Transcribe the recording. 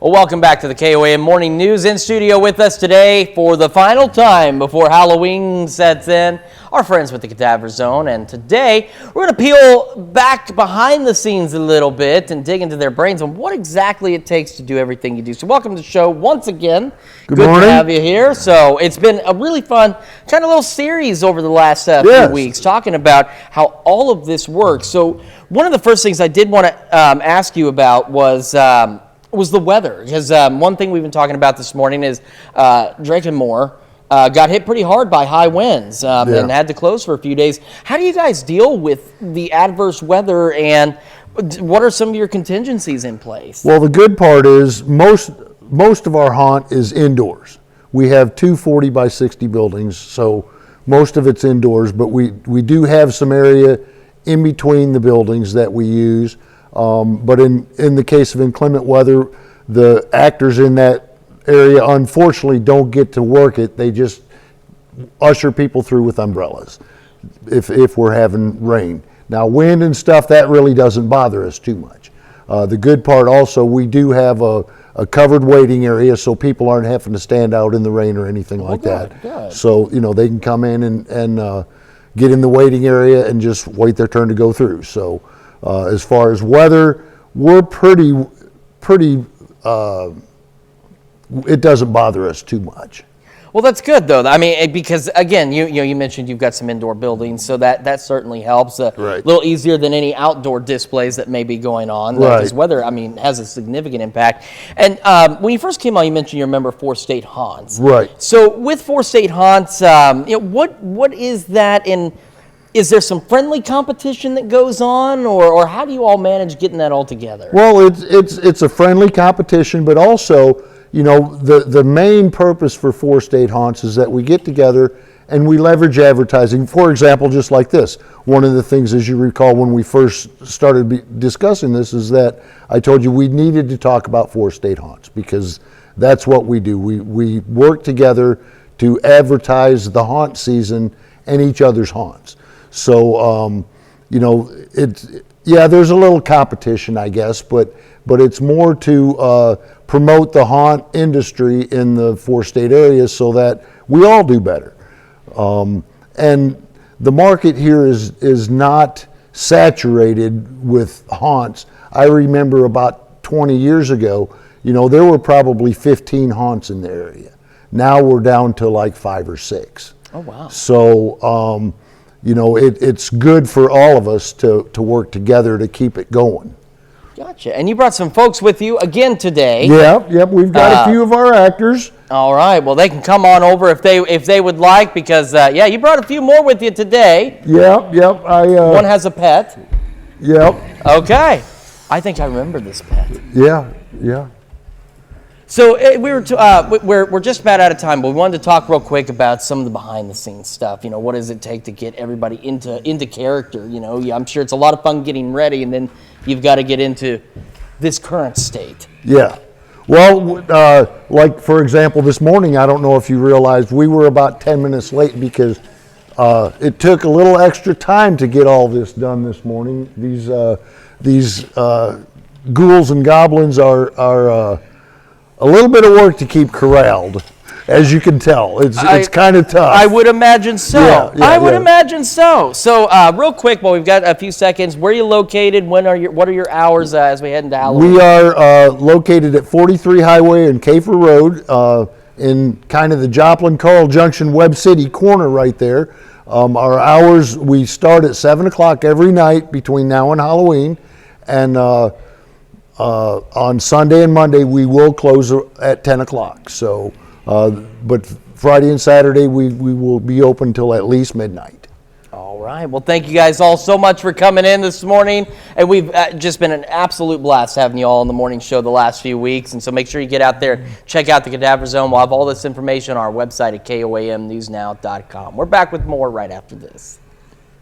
Well, welcome back to the KOAM Morning News. In studio with us today for the final time before Halloween sets in, our friends with the Cadaver Zone. And today, we're going to peel back behind the scenes a little bit and dig into their brains on what exactly it takes to do everything you do. So welcome to the show once again. Good morning. To have you here. So it's been a really fun kind of little series over the last few weeks talking about how all of this works. So one of the first things I did want to ask you about was the weather. Because one thing we've been talking about this morning is Drake and Moore got hit pretty hard by high winds and had to close for a few days. How do you guys deal with the adverse weather, and what are some of your contingencies in place? Well, the good part is most of our haunt is indoors. We have two 40 by 60 buildings, so most of it's indoors, but we do have some area in between the buildings that we use. But in the case of inclement weather, the actors in that area unfortunately don't get to work it. They just usher people through with umbrellas if we're having rain. Now, wind and stuff, that really doesn't bother us too much. The good part also, we do have a covered waiting area, so people aren't having to stand out in the rain or anything like that. Good. So, they can come in and get in the waiting area and just wait their turn to go through. So as far as weather, we're pretty it doesn't bother us too much. Well, that's good though. I mean, because again, you mentioned you've got some indoor buildings, so that certainly helps. Right. A little easier than any outdoor displays that may be going on. Right. Because weather, I mean, has a significant impact. And when you first came on, you mentioned you remember 4 state haunts. Right. So with 4 state haunts, what is that? And is there some friendly competition that goes on, or how do you all manage getting that all together? Well, it's a friendly competition, but also, the main purpose for 4 state haunts is that we get together and we leverage advertising. For example, just like this, one of the things, as you recall, when we first started discussing this, is that I told you we needed to talk about 4 state haunts, because that's what we do. We work together to advertise the haunt season and each other's haunts. So, there's a little competition, I guess, but it's more to promote the haunt industry in the 4 state areas so that we all do better. And the market here is not saturated with haunts. I remember about 20 years ago, there were probably 15 haunts in the area. Now we're down to like 5 or 6. Oh, wow. So, it's good for all of us to work together to keep it going. Gotcha. And you brought some folks with you again today. Yep. We've got a few of our actors. All right. Well, they can come on over if they would like, because you brought a few more with you today. Yep. One has a pet. Yep. Okay. I think I remember this pet. Yeah. So we're just about out of time, but we wanted to talk real quick about some of the behind-the-scenes stuff. What does it take to get everybody into character? I'm sure it's a lot of fun getting ready, and then you've got to get into this current state. Yeah. Well, like for example, this morning, I don't know if you realized, we were about 10 minutes late because it took a little extra time to get all this done this morning. These ghouls and goblins are a little bit of work to keep corralled, as you can tell. It's kind of tough. I would imagine so. I would imagine so. So real quick, well, we've got a few seconds. Where are you located? What are your hours as we head into Halloween? We are located at 43 Highway and Kafer Road, in kind of the Joplin-Carl Junction, Webb City corner right there. Our hours, we start at 7 o'clock every night between now and Halloween. And on Sunday and Monday, we will close at 10 o'clock. So, but Friday and Saturday, we will be open until at least midnight. All right. Well, thank you guys all so much for coming in this morning. And we've just been an absolute blast having you all on the morning show the last few weeks. And so make sure you get out there, check out the Cadaver Zone. We'll have all this information on our website at KOAMnewsnow.com. We're back with more right after this.